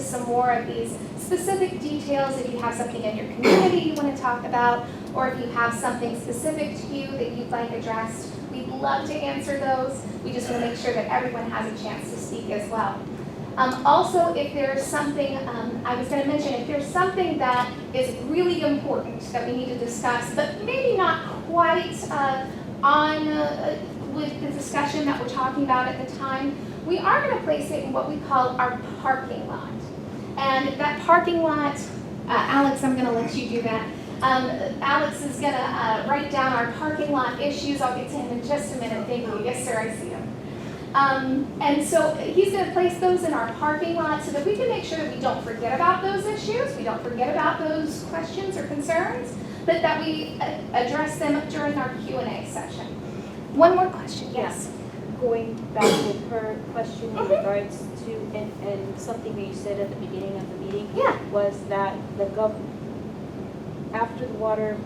some more of these specific details if you have something in your community you want to talk about, or if you have something specific to you that you'd like addressed. We'd love to answer those. We just want to make sure that everyone has a chance to speak as well. Also, if there's something, I was going to mention, if there's something that is really important that we need to discuss, but maybe not quite with the discussion that we're talking about at the time, we are going to place it in what we call our parking lot. And that parking lot, Alex, I'm going to let you do that. Alex is going to write down our parking lot issues. I'll get to him in just a minute. Thank you. Yes, sir, I see him. And so he's going to place those in our parking lot so that we can make sure that we don't forget about those issues, we don't forget about those questions or concerns, but that we address them during our Q&A session. One more question, yes? Going back with her question in regards to, and something that you said at the beginning of the meeting, was that after the water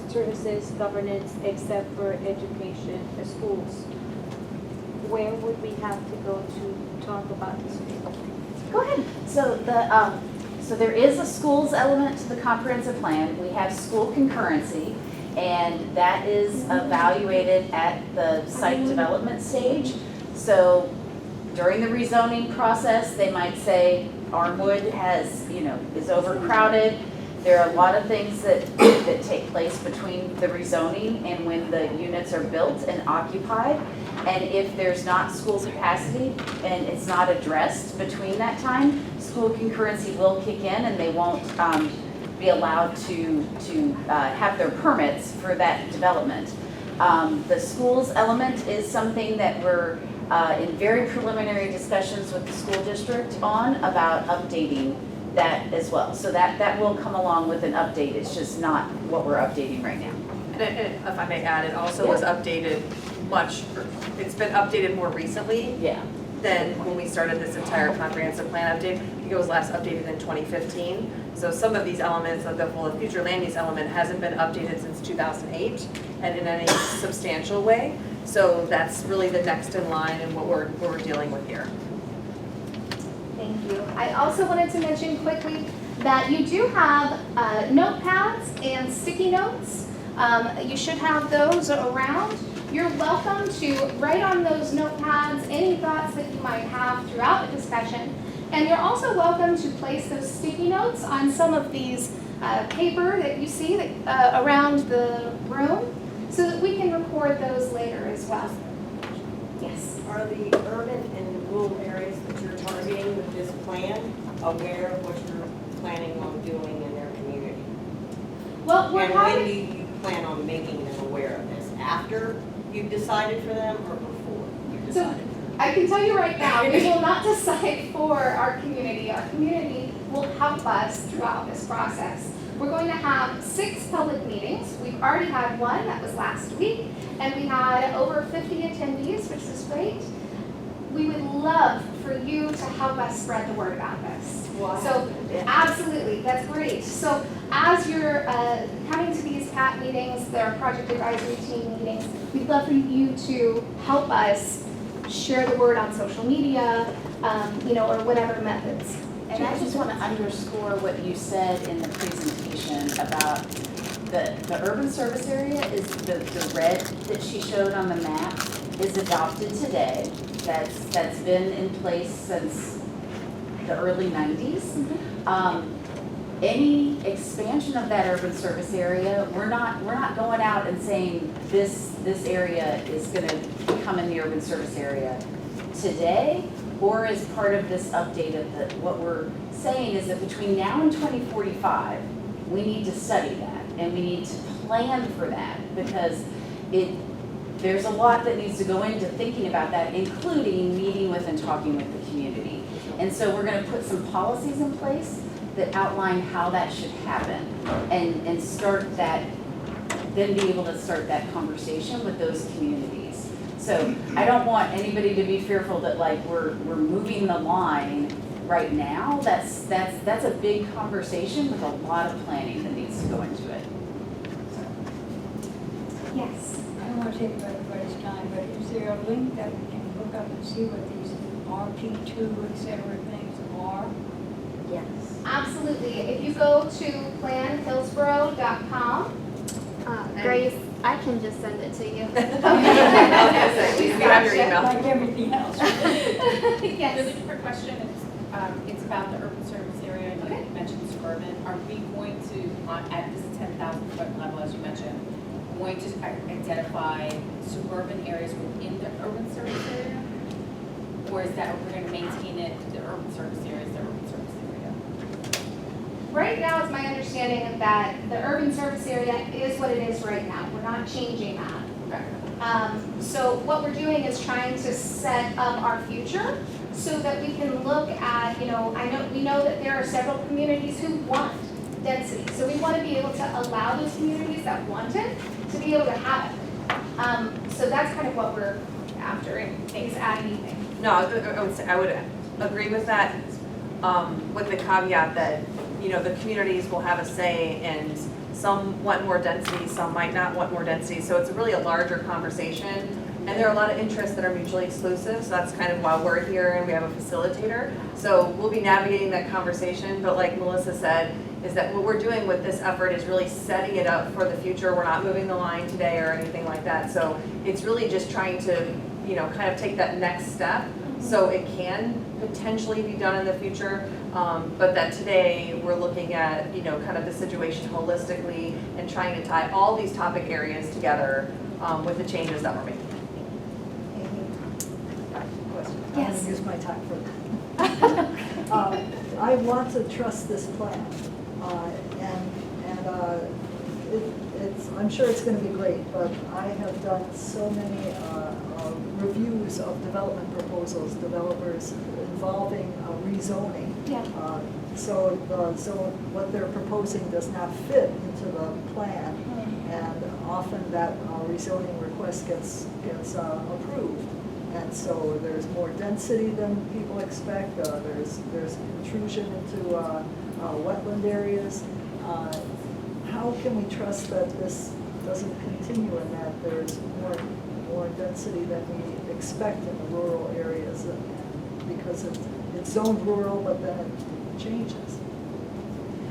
services governance, except for education, the schools, where would we have to go to talk about this? Go ahead. So there is a schools element to the comprehensive plan. We have school concurrency, and that is evaluated at the site development stage. So during the rezoning process, they might say Armwood is overcrowded. There are a lot of things that take place between the rezoning and when the units are built and occupied. And if there's not school capacity and it's not addressed between that time, school concurrency will kick in and they won't be allowed to have their permits for that development. The schools element is something that we're in very preliminary discussions with the school district on about updating that as well. So that will come along with an update. It's just not what we're updating right now. And if I may add, it also was updated it's been updated more recently than when we started this entire comprehensive plan update. I think it was last updated in 2015. So some of these elements of the future land use element hasn't been updated since 2008 and in any substantial way. So that's really the next in line and what we're dealing with here. Thank you. I also wanted to mention quickly that you do have notepads and sticky notes. You should have those around. You're welcome to write on those notepads any thoughts that you might have throughout the discussion. And you're also welcome to place those sticky notes on some of these paper that you see around the room so that we can record those later as well. Yes? Are the urban and rural areas that you're targeting with this plan aware of what you're planning on doing in their community? Well, when do you plan on making them aware of this? After you've decided for them or before you've decided? So I can tell you right now, we will not decide for our community. Our community will help us throughout this process. We're going to have 6 public meetings. We've already had one, that was last week, and we had over 50 attendees, which is great. We would love for you to help us spread the word about this. Wow. So absolutely, that's great. So as you're coming to these PAT meetings, their project advisory team meetings, we'd love for you to help us share the word on social media, or whatever methods. And I just want to underscore what you said in the presentation about the urban service area is the red that she showed on the map is adopted today. That's been in place since the early 90s. Any expansion of that urban service area, we're not going out and saying this area is going to become in the urban service area today or as part of this update of what we're saying is that between now and 2045, we need to study that and we need to plan for that because there's a lot that needs to go into thinking about that, including meeting with and talking with the community. And so we're going to put some policies in place that outline how that should happen and start that, then be able to start that conversation with those communities. So I don't want anybody to be fearful that like we're moving the line right now. That's a big conversation with a lot of planning that needs to go into it. Yes. I don't want to take up everybody's time, but is there a link that we can look up and see what these RP2, et cetera, things are? Yes. absolutely. If you go to planhillsborough.com. Grace, I can just send it to you. I was gonna say, we have your email. Like everything else. Yes. Really quick question, it's about the urban service area, and you mentioned suburban. Are we going to, at this 10,000 foot level, as you mentioned, going to identify suburban areas within the urban service area? Or is that we're going to maintain it, the urban service area is the urban service area? Right now, it's my understanding that the urban service area is what it is right now. We're not changing that. So what we're doing is trying to set up our future so that we can look at, we know that there are several communities who want density. So we want to be able to allow those communities that want it to be able to have it. So that's kind of what we're after, and things add anything. No, I would agree with that, with the caveat that, the communities will have a say, and some want more density, some might not want more density, so it's really a larger conversation. And there are a lot of interests that are mutually exclusive, so that's kind of why we're here and we have a facilitator. So we'll be navigating that conversation, but like Melissa said, is that what we're doing with this effort is really setting it up for the future. We're not moving the line today or anything like that. So it's really just trying to, kind of take that next step so it can potentially be done in the future. But that today we're looking at, kind of the situation holistically and trying to tie all these topic areas together with the changes that we're making. Yes. I'm going to use my time for that. I want to trust this plan, I'm sure it's going to be great, but I have done so many reviews of development proposals, developers involving rezoning. Yeah. So what they're proposing does not fit into the plan, and often that rezoning request gets approved. And so there's more density than people expect. There's intrusion into wetland areas. How can we trust that this doesn't continue and that there's more density than we expect in the rural areas? Because it's zoned rural, but then it changes.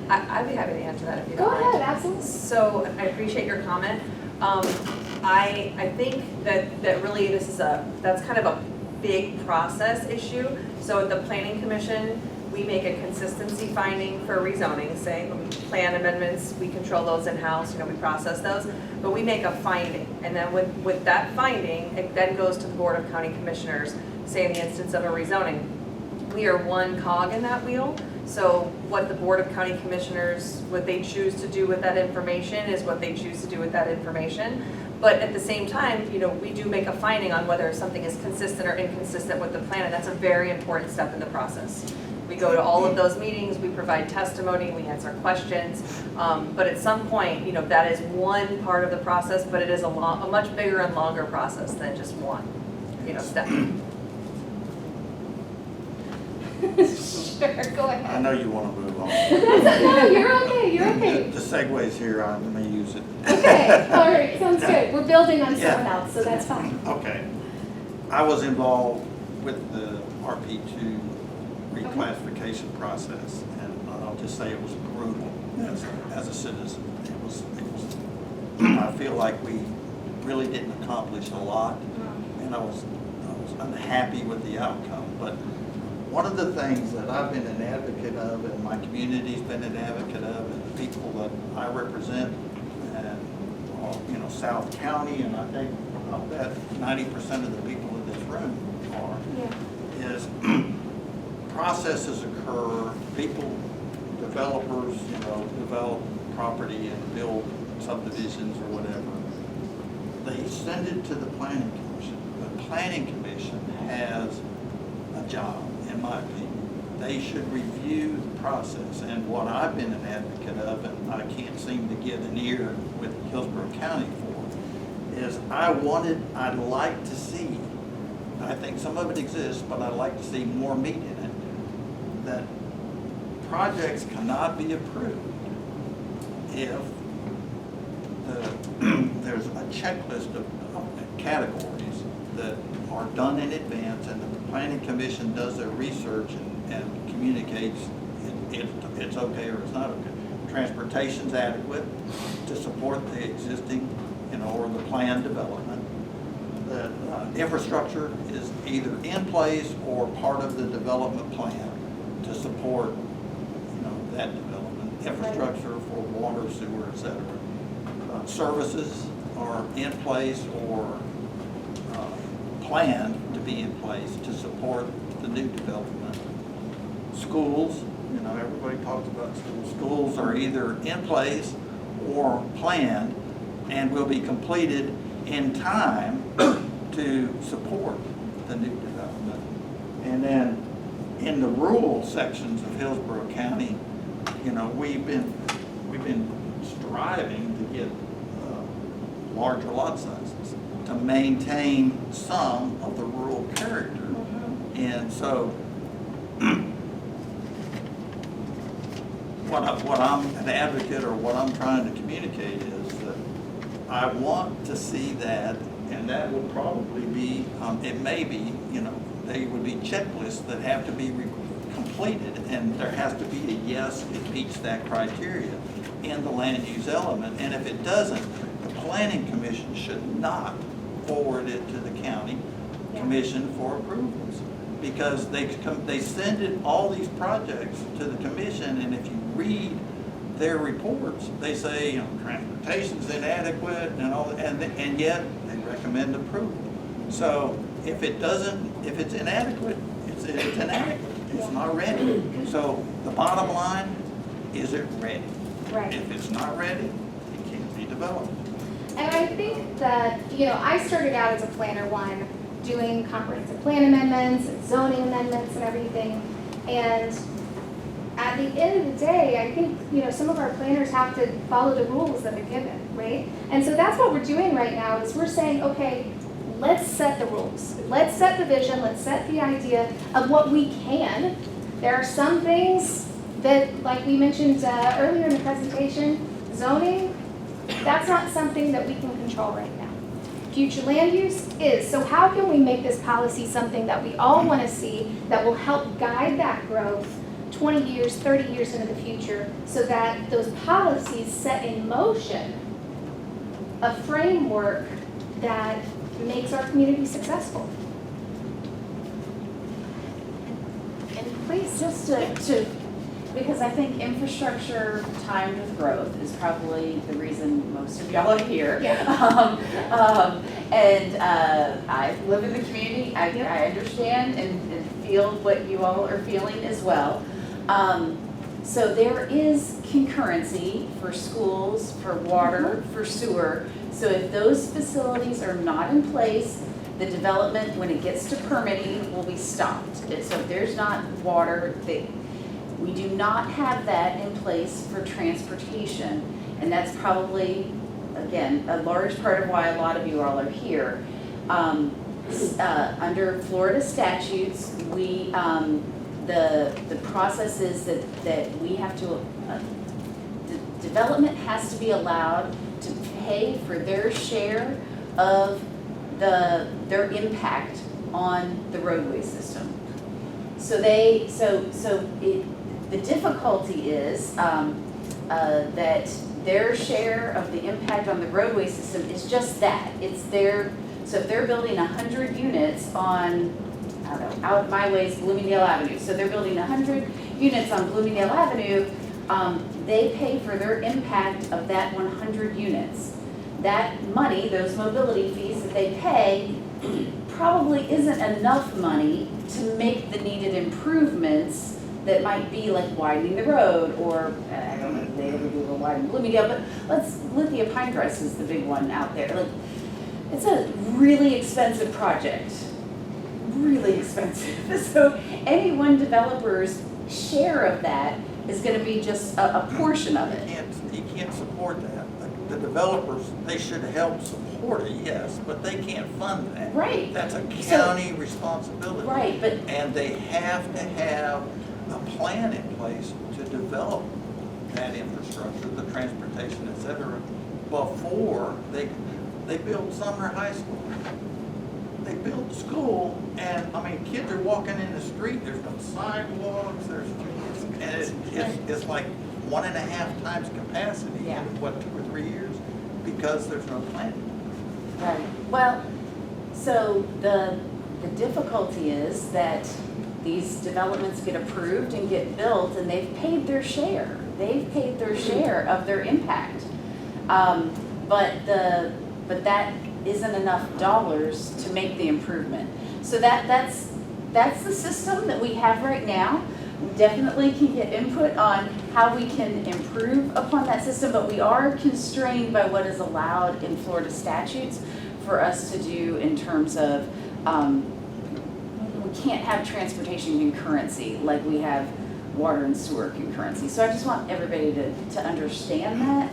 I'd be happy to answer that if you Go don't mind. ahead, absolutely. So I appreciate your comment. I think that really that's kind of a big process issue. So at the Planning Commission, we make a consistency finding for rezoning, saying when we plan amendments, we control those in-house, we process those, but we make a finding. And then with that finding, it then goes to the Board of County Commissioners, say in the instance of a rezoning. We are one cog in that wheel. So what the Board of County Commissioners, what they choose to do with that information is what they choose to do with that information. But at the same time, we do make a finding on whether something is consistent or inconsistent with the plan, and that's a very important step in the process. We go to all of those meetings, we provide testimony, we answer questions, but at some point, that is one part of the process, but it is a much bigger and longer process than just one, step. Sure, go ahead. I know you want to move on. No, you're okay. The segue's here, I'm going to use it. Okay, all right, sounds good. We're building on Yeah. someone else, so that's fine. Okay. I was involved with the RP2 reclassification process, and I'll just say it was brutal as a citizen. It was. I feel like we really didn't accomplish a lot, and I was unhappy with the outcome. But one of the things that I've been an advocate of, and my community's been an advocate of, and the people that I represent, and South County, and I think I'll bet 90% of the people in this room are, is processes occur, developers, develop property and build subdivisions or whatever. They send it to the Planning Commission. The Planning Commission has a job, in my opinion. They should review the process, and what I've been an advocate of, and I can't seem to get an ear with Hillsborough County for, is I'd like to see, I think some of it exists, but I'd like to see more meat in it, that projects cannot be approved if there's a checklist of categories that are done in advance, and the Planning Commission does their research and communicates it it's okay or it's not okay. Transportation's adequate to support the existing, or the planned development. The infrastructure is either in place or part of the development plan to support, that development. Infrastructure for water, sewer, et cetera. Services are in place or planned to be in place to support the new development. Schools, everybody talks about schools. Schools are either in place or planned and will be completed in time to support the new development. And then in the rural sections of Hillsborough County, we've been striving to get larger lot sizes to maintain some of the rural character. And so what I'm an advocate, or what I'm trying to communicate, is that I want to see that, and that would probably be, it may be, they would be checklists that have to be completed, and there has to be a yes, it meets that criteria in the land use element. And if it doesn't, the planning commission should not forward it to the county commission for approvals, because they send it, all these projects, to the commission, and if you read their reports, they say, transportation's inadequate and all, and yet they recommend approval. So if it's inadequate, it's inadequate. It's not ready. So the bottom line, is it ready? Right. If it's not ready, it can't be developed. And I think that, I started out as a planner one, doing comprehensive plan amendments and zoning amendments and everything. And at the end of the day, I think, some of our planners have to follow the rules that are given, right? And so that's what we're doing right now, is we're saying, okay, let's set the rules. Let's set the vision, let's set the idea of what we can. There are some things that, like we mentioned earlier in the presentation, zoning, that's not something that we can control right now. Future land use is. So how can we make this policy something that we all want to see, that will help guide that growth 20 years, 30 years into the future, so that those policies set in motion a framework that makes our community successful? And please, just to because I think infrastructure timed with growth is probably the reason most of y'all are here. Yeah. I live in the community, I understand and feel what you all are feeling as well. So there is concurrency for schools, for water, for sewer. So if those facilities are not in place, the development, when it gets to permitting, will be stopped. So if there's not water, we do not have that in place for transportation. And that's probably, again, a large part of why a lot of you all are here. Under Florida statutes, we, the process is that we have to, the development has to be allowed to pay for their share of their impact on the roadway system. So the difficulty is that their share of the impact on the roadway system is just that. It's their, so if they're building 100 units on, I don't know, out my way is Bloomingdale Avenue. So they're building 100 units on Bloomingdale Avenue, they pay for their impact of that 100 units. That money, those mobility fees that they pay, probably isn't enough money to make the needed improvements that might be like widening the road, or I don't know if they ever do a widen Bloomingdale, but Lithia Pinecrest is the big one out there. Like, it's a really expensive project, really expensive. So any one developer's share of that is going to be just a portion of it. You can't support that. The developers, they should help support it, yes, but they can't fund that. Right. That's a county responsibility. Right, but and they have to have a plan in place to develop that infrastructure, the transportation, et cetera, before they build Sumner High School. They build the school, and I mean, kids are walking in the street, there's no sidewalks, And it's like 1.5 times capacity Yeah. in, what, 2 or 3 years? Because there's no plan. Right. Well, so the difficulty is that these developments get approved and get built, and they've paid their share. They've paid their share of their impact. But that isn't enough dollars to make the improvement. So that's the system that we have right now. We definitely can get input on how we can improve upon that system, but we are constrained by what is allowed in Florida statutes for us to do in terms of, we can't have transportation concurrency like we have water and sewer concurrency. So I just want everybody to understand that.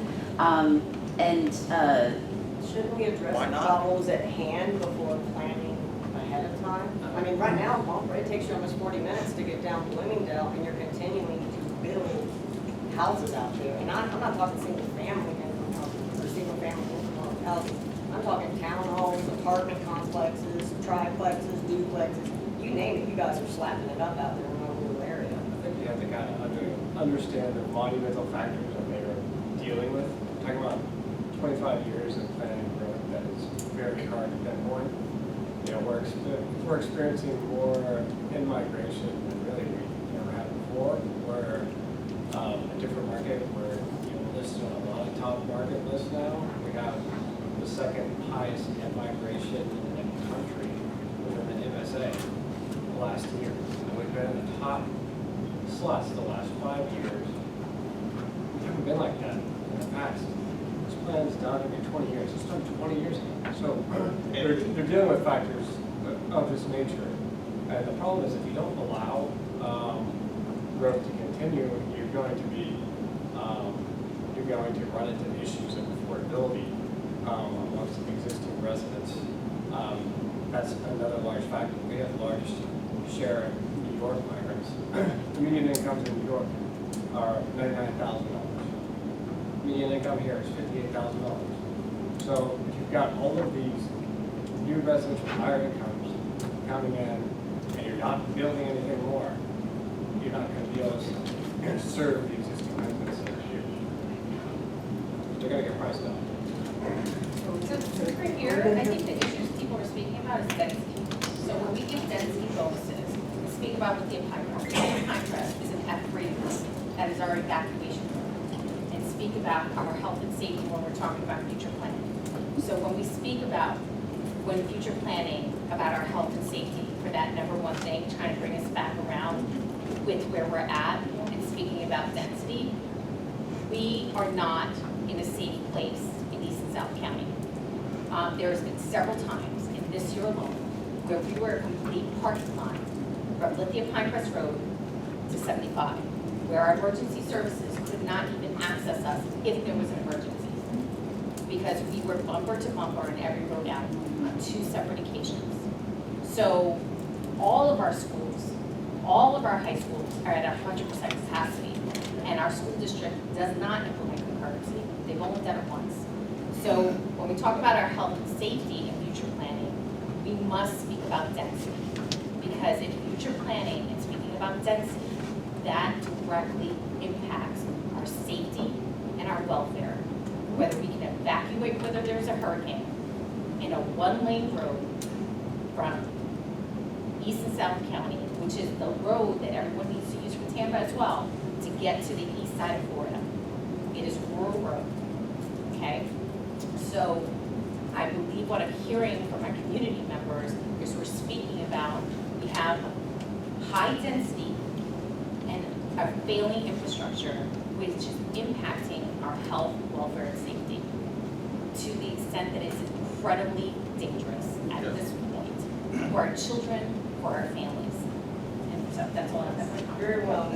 Shouldn't we address Why the not? problems at hand before planning ahead of time? I mean, right now, Bumper, it takes you almost 40 minutes to get down Bloomingdale, and you're continuing to build houses out there. And I'm not talking single family income houses or single family income houses. I'm talking townhomes, apartment complexes, triplexes, duplexes, you name it, you guys are slapping it up out there in our little area. I think you have to kind of understand the monumental factors that they're dealing with. We're talking about 25 years of planning growth that is very hard to pinpoint. You know, we're experiencing more in-migration than really we ever had before. We're a different market. We're listed on a lot of top market lists now. We have the second highest in-migration in the country within the MSA the last year. And we've been in the top slots the last 5 years. We haven't been like that in the past. This plan is done every 20 years. It's done 20 years ago. So they're dealing with factors of this nature. And the problem is if you don't allow growth to continue, you're going to run into issues of affordability amongst existing residents. That's another large factor. We have the largest share of New York migrants. The median incomes in New York are $99,000. Median income here is $58,000. So if you've got all of these new residents with higher incomes coming in, and you're not building anything more, you're not going to be able to serve the existing residents that are here. They're going to get priced out. So for here, I think the issues people are speaking about is density. So when we give density bonuses, we speak about lithium pine crest. Lithium pine crest is an F3 that is our evacuation zone, and speak about our health and safety when we're talking about future planning. So when we speak about future planning about our health and safety, for that number one thing, trying to bring us back around with where we're at and speaking about density, we are not in a safe place in East and South County. There's been several times in this year alone where we were a complete parking lot from Lithia Pinecrest Road to 75, where our emergency services could not even access us if there was an emergency, because we were bumper to bumper on every road out on 2 separate occasions. So all of our schools, all of our high schools are at 100% capacity, and our school district does not implement concurrency. They've only done it once. So when we talk about our health and safety and future planning, we must speak about density. Because in future planning and speaking about density, that directly impacts our safety and our welfare. Whether we can evacuate, whether there's a hurricane, in a 1-lane road from East and South County, which is the road that everyone needs to use from Tampa as well, to get to the east side of Florida. It is rural road, okay? So I believe what I'm hearing from my community members is we're speaking about, we have high density and a failing infrastructure, which is impacting our health, welfare, and safety to the extent that it's incredibly dangerous at this point for our children, for our families. And so that's all I have. Very well.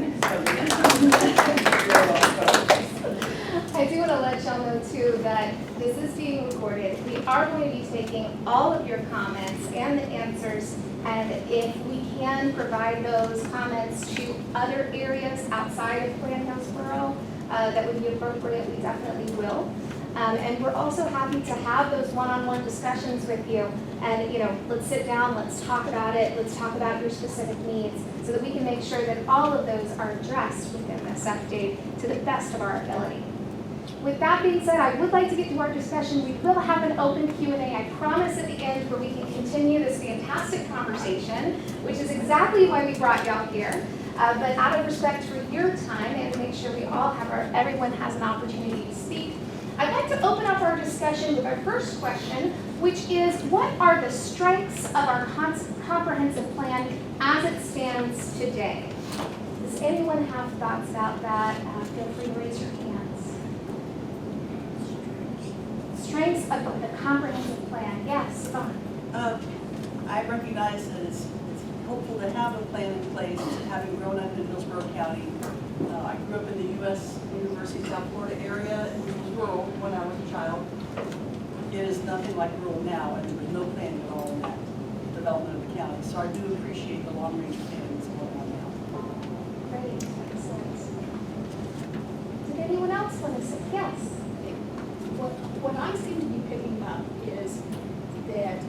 I do want to let y'all know too that this is being recorded. We are going to be taking all of your comments and the answers, and if we can provide those comments to other areas outside of Plan Hillsborough that would be appropriate, we definitely will. And we're also happy to have those one-on-one discussions with you And, let's sit down, let's talk about it, let's talk about your specific needs so that we can make sure that all of those are addressed within this update to the best of our ability. With that being said, I would like to get to our discussion. We will have an open Q&A, I promise, at the end where we can continue this fantastic conversation, which is exactly why we brought y'all here. But out of respect for your time and to make sure everyone has an opportunity to speak, I'd like to open up our discussion with our first question, which is, what are the strengths of our comprehensive plan as it stands today? Does anyone have thoughts about that? Feel free to raise your hands. Strengths of the comprehensive plan. Yes, Yvonne. I recognize that it's helpful to have a plan in place, having grown up in Hillsborough County. I grew up in the U.S. University South Florida area, and it was rural when I was a child. It is nothing like rural now, and there was no planning at all in that development of the county. So I do appreciate the long-range planning that's going on now. Great, excellent. Did anyone else want to say? Yes. What I seem to be picking up is that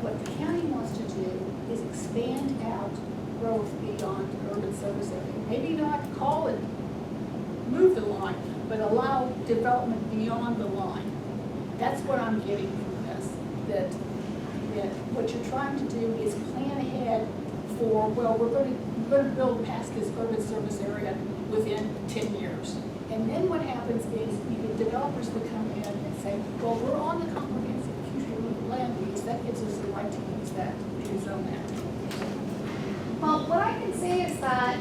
what the county wants to do is expand out growth beyond the urban service area. Maybe not call it move the line, but allow development beyond the line. That's what I'm getting from this, that what you're trying to do is plan ahead for, well, we're going to build past this urban service area within 10 years. And then what happens is you get developers that come in and say, well, we're on the comprehensive future land use, that gives us the right to use that, to zone that. Well, what I can say is that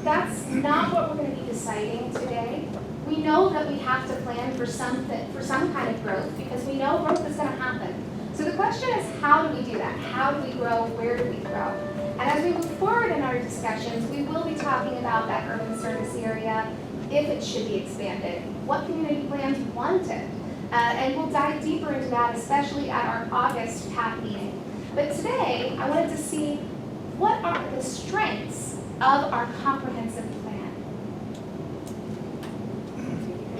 that's not what we're going to be deciding today. We know that we have to plan for some kind of growth because we know growth is going to happen. So the question is, how do we do that? How do we grow? Where do we grow? And as we move forward in our discussions, we will be talking about that urban service area, if it should be expanded, what community plans wanted. And we'll dive deeper into that, especially at our August PAC meeting. But today, I wanted to see what are the strengths of our comprehensive plan.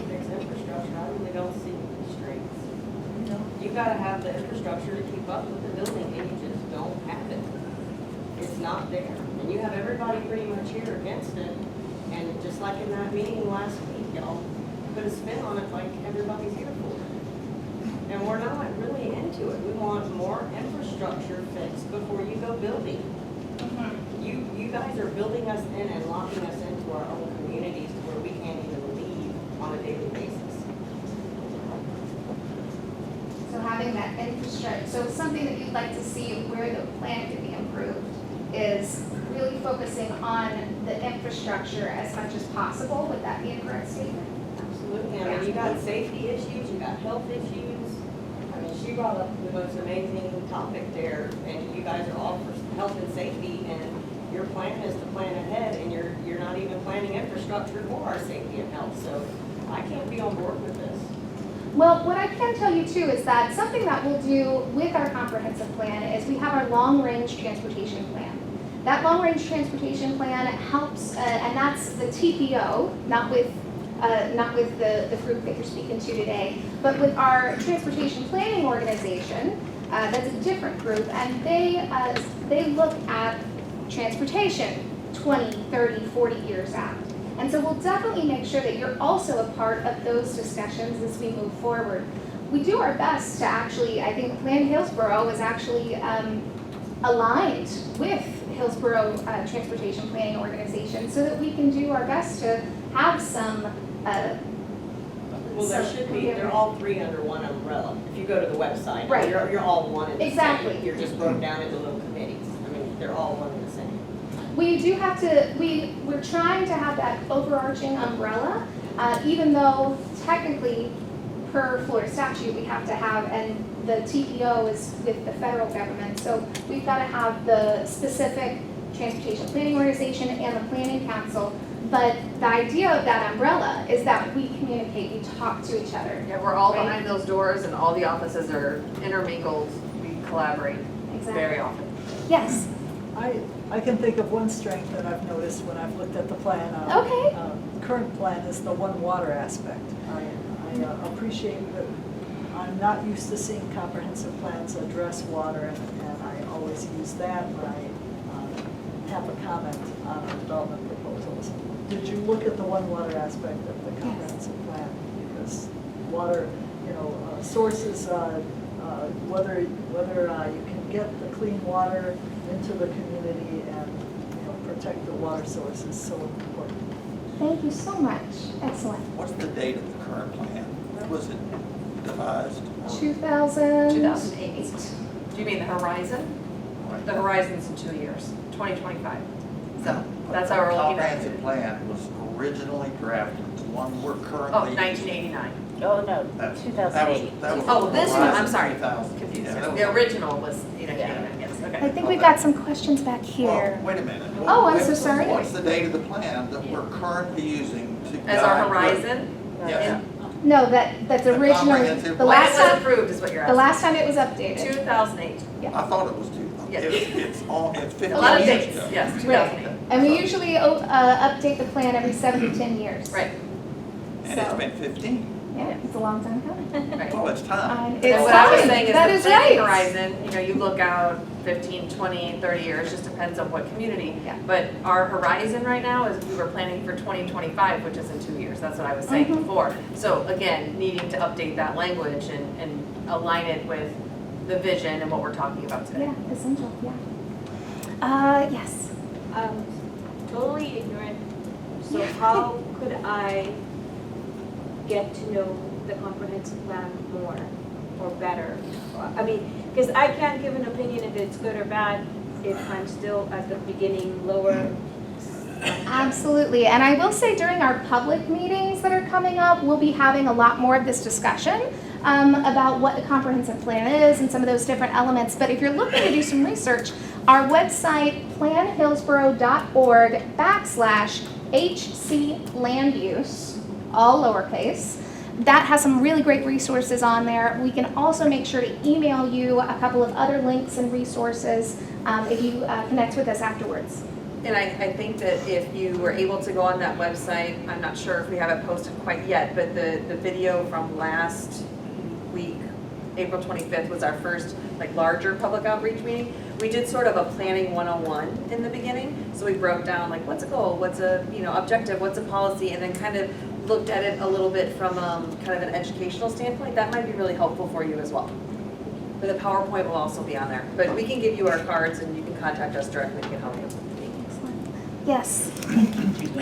There's infrastructure, I really don't see the strengths. You gotta have the infrastructure to keep up with the building, and you just don't have it. It's not there. And you have everybody pretty much here against it. And just like in that meeting last week, y'all put a spin on it like everybody's here for it. And we're not really into it. We want more infrastructure fixed before you go building. You guys are building us in and locking us into our own communities where we can't even leave on a daily basis. So having that infrastructure, so something that you'd like to see where the plan could be improved is really focusing on the infrastructure as much as possible. Would that be a correct statement? Absolutely. I mean, you got safety issues, you got health issues. I mean, she brought up the most amazing topic there, and you guys are all for health and safety, and your plan is to plan ahead, and you're not even planning infrastructure for our safety and health. So I can't be on board with this. Well, what I can tell you too is that something that we'll do with our comprehensive plan is we have our long-range transportation plan. That long-range transportation plan helps, and that's the TPO, not with the group that you're speaking to today, but with our transportation planning organization. That's a different group, and they look at transportation 20, 30, 40 years out. And so we'll definitely make sure that you're also a part of those discussions as we move forward. We do our best to actually, I think Plan Hillsborough is actually aligned with Hillsborough Transportation Planning Organization so that we can do our best to have some well, there should be, they're all three under one umbrella. If you go to the website, right. You're all one and the exactly. same. You're just broken down into little committees. I mean, they're all one and the same. We do have to, we're trying to have that overarching umbrella, even though technically per Florida statute we have to have, and the TPO is with the federal government, so we've got to have the specific transportation planning organization and the planning council. But the idea of that umbrella is that we communicate, we talk to each other. Yeah, we're all right? behind those doors and all the offices are intermingled. We collaborate very often. Yes. I can think of one strength that I've noticed when I've looked at the plan. Okay. The current plan is the one water aspect. I appreciate that I'm not used to seeing comprehensive plans address water, and I always use that when I have a comment on our development proposals. Did you look at the one water aspect of the comprehensive plan? Because water, sources, whether you can get the clean water into the community and protect the water source is so important. Thank you so much. Excellent. What's the date of the current plan? When was it devised? 2008. Do you mean the horizon? The horizon's in 2 years, 2025. So that's how we're looking at Comprehensive it. plan was originally drafted, the one we're Oh, currently. 1989. Oh, no, That's- 2008. that was Oh, this one, I'm Horizon sorry, 2000. confused. Yeah, that was- The original was 1989, yes, okay. I think we've got some questions back here. Well, wait a minute. Oh, I'm so sorry. What's the date of the plan that we're currently using to guide? As our what- horizon? Yes. No, that's The originally, comprehensive the When last it was time, approved is what you're the asking. last time it was updated. 2008. I thought it was Yeah. it's 15 A lot of years dates, ago. yes, Right. 2008. And we usually update the plan every 7 to 10 years. Right, And it's So- been 15. Yeah, it's a long time coming. right. Well, it's time. It's And what I was time. saying is That the is planning right. horizon, you look out 15, 20, 30 years, just depends on what community. Yeah. But our horizon right now is we were planning for 2025, which is in 2 years. That's what I was saying Mhm. before. So again, needing to update that language and align it with the vision and what we're talking about today. Yeah, essential, yeah. Yes. Totally ignorant, so how could I get to know the comprehensive plan more or better? I mean, because I can't give an opinion if it's good or bad if I'm still at the beginning, lower. Absolutely, and I will say during our public meetings that are coming up, we'll be having a lot more of this discussion about what a comprehensive plan is and some of those different elements. But if you're looking to do some research, our website, planhillsboro.org/HC land use, all lowercase, that has some really great resources on there. We can also make sure to email you a couple of other links and resources if you connect with us afterwards. And I think that if you were able to go on that website, I'm not sure if we have it posted quite yet, but the video from last week, April 25th, was our first larger public outreach meeting. We did sort of a planning 101 in the beginning. So we broke down what's a goal, what's a objective, what's a policy, and then kind of looked at it a little bit from kind of an educational standpoint. That might be really helpful for you as well. But the PowerPoint will also be on there. But we can give you our cards and you can contact us directly to help you. Yes. I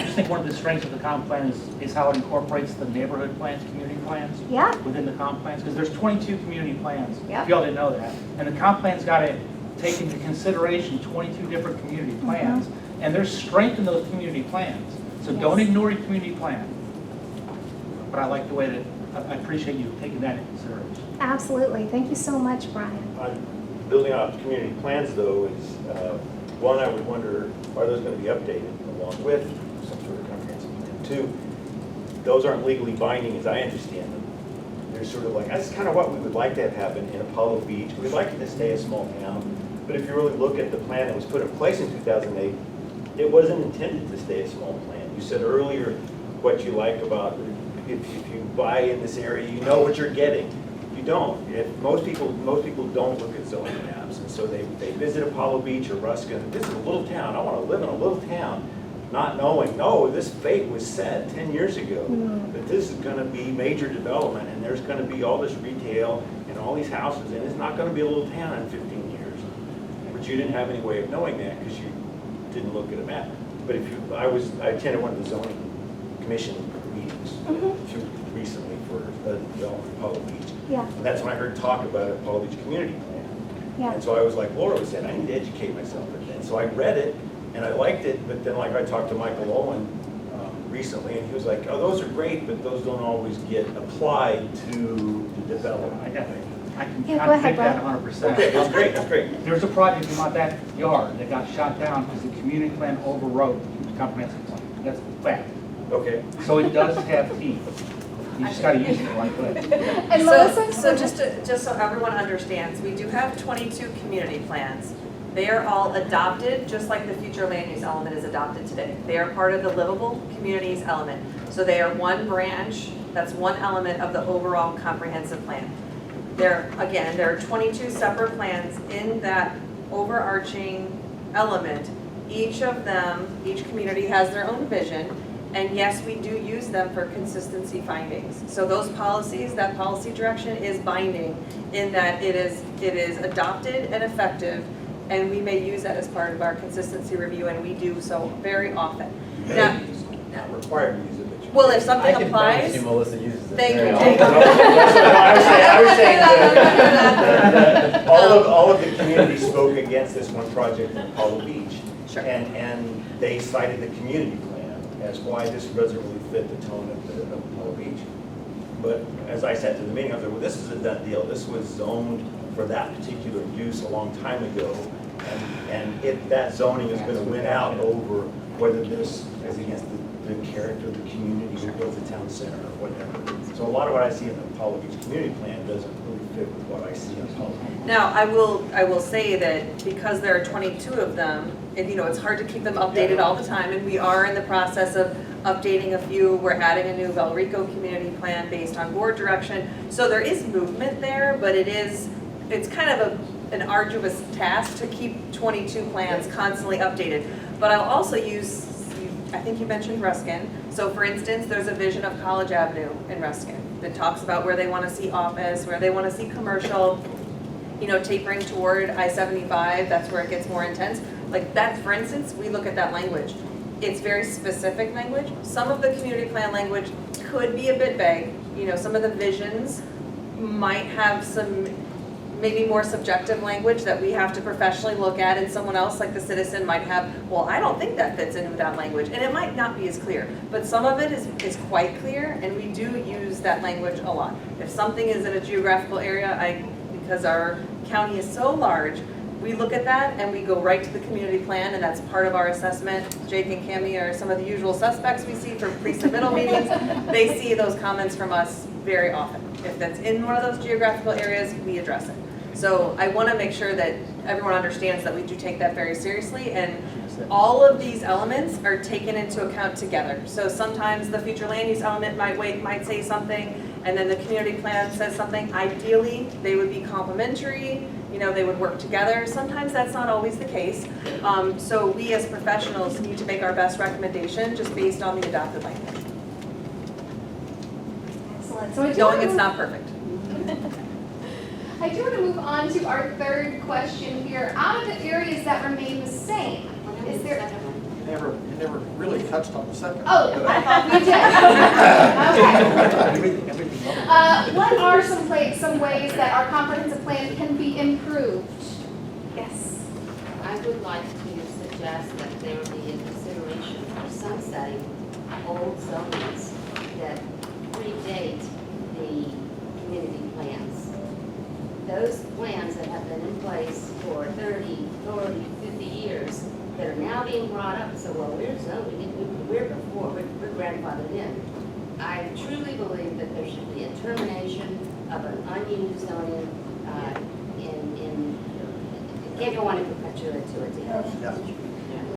just think one of the strengths of the comp plan is how it incorporates the neighborhood plans, community plans Yeah. within the comp plans, because there's 22 community plans. Yep. If y'all didn't know that. And the comp plan's got to take into consideration 22 different community plans, and there's strength in those community plans. So don't ignore your community plan. But I like the way that, I appreciate you taking that into consideration. Absolutely. Thank you so much, Brian. Building off community plans, though, is, one, I would wonder, are those going to be updated along with some sort of comprehensive plan? Two, those aren't legally binding as I understand them. They're sort of that's kind of what we would like to have happen in Apollo Beach. We'd like it to stay a small town. But if you really look at the plan that was put in place in 2008, it wasn't intended to stay a small plan. You said earlier what you like about if you buy in this area, you know what you're getting. You don't. Most people don't look at zoning maps, and so they visit Apollo Beach or Ruskin. This is a little town. I want to live in a little town, not knowing, no, this fate was set 10 years ago. That this is going to be major development, and there's going to be all this retail and all these houses, and it's not going to be a little town in 15 years. But you didn't have any way of knowing that because you didn't look at a map. But I attended one of the zoning commission meetings recently for the development of Apollo Beach. Yeah. And that's when I heard talk about it, Apollo Beach Community Plan. Yeah. And so I was like Laura was saying, I need to educate myself. And so I read it and I liked it, but then I talked to Michael Owen recently and he was like, oh, those are great, but those don't always get applied to the development. I can Yeah, go ahead, take that 100%. Okay, that's great, that's great. There's a project in my backyard that got shot down because the community plan overrode the comprehensive plan. That's fact. Okay. So it does have teeth. You just got to use it the right way. And Melissa? So just so everyone understands, we do have 22 community plans. They are all adopted, just like the future land use element is adopted today. They are part of the livable communities element. So they are one branch, that's one element of the overall comprehensive plan. there are 22 separate plans in that overarching element. Each of them, each community has their own vision, and yes, we do use them for consistency findings. So those policies, that policy direction is binding in that it is adopted and effective, and we may use that as part of our consistency review, and we do so very often. Now, Not required to use it, but you. well, if something I can applies, promise you Melissa uses it. thank very you, often. Jake. I was saying that all of the communities spoke against this one project in Apollo Beach. Sure. And they cited the community plan as why this doesn't really fit the tone of Apollo Beach. But as I said to the meeting, I was like, well, this is a done deal. This was zoned for that particular use a long time ago. And that zoning is gonna win out over whether this is against the character of the community who builds a town center or whatever. So a lot of what I see in the Apollo Beach community plan doesn't really fit with what I see in Apollo Beach. Now, I will say that because there are 22 of them, and it's hard to keep them updated all the time, and we are in the process of updating a few. We're adding a new Valrico community plan based on board direction. So there is movement there, but it's kind of an arduous task to keep 22 plans constantly updated. But I'll also use, I think you mentioned Ruskin. So for instance, there's a vision of College Avenue in Ruskin that talks about where they want to see office, where they want to see commercial, tapering toward I-75, that's where it gets more intense. Like that, for instance, we look at that language. It's very specific language. Some of the community plan language could be a bit vague. Some of the visions might have some maybe more subjective language that we have to professionally look at, and someone else like the citizen might have, well, I don't think that fits in with that language, and it might not be as clear, but some of it is quite clear, and we do use that language a lot. If something is in a geographical area, because our county is so large, we look at that and we go right to the community plan, and that's part of our assessment. Jake and Cammie are some of the usual suspects we see for pre-submittal meetings. They see those comments from us very often. If that's in one of those geographical areas, we address it. So I want to make sure that everyone understands that we do take that very seriously, and all of these elements are taken into account together. So sometimes the future land use element might say something, and then the community plan says something. Ideally, they would be complementary, they would work together. Sometimes that's not always the case. So we as professionals need to make our best recommendation just based on the adopted language. Excellent. So Knowing it's not perfect. I do want to move on to our third question here. Out of the areas that remain the same, is there? You never really touched on the second. Oh, I thought we did. Okay. What are some ways that our comprehensive plan can be improved? Yes. I would like to suggest that there be a consideration for sunsetting old zonings that predate the community plans. Those plans that have been in place for 30, 40, 50 years that are now being brought up, so well, we're zoned, we're grandfathered in. I truly believe that there should be a termination of an unused zoning it can't go on in perpetuity.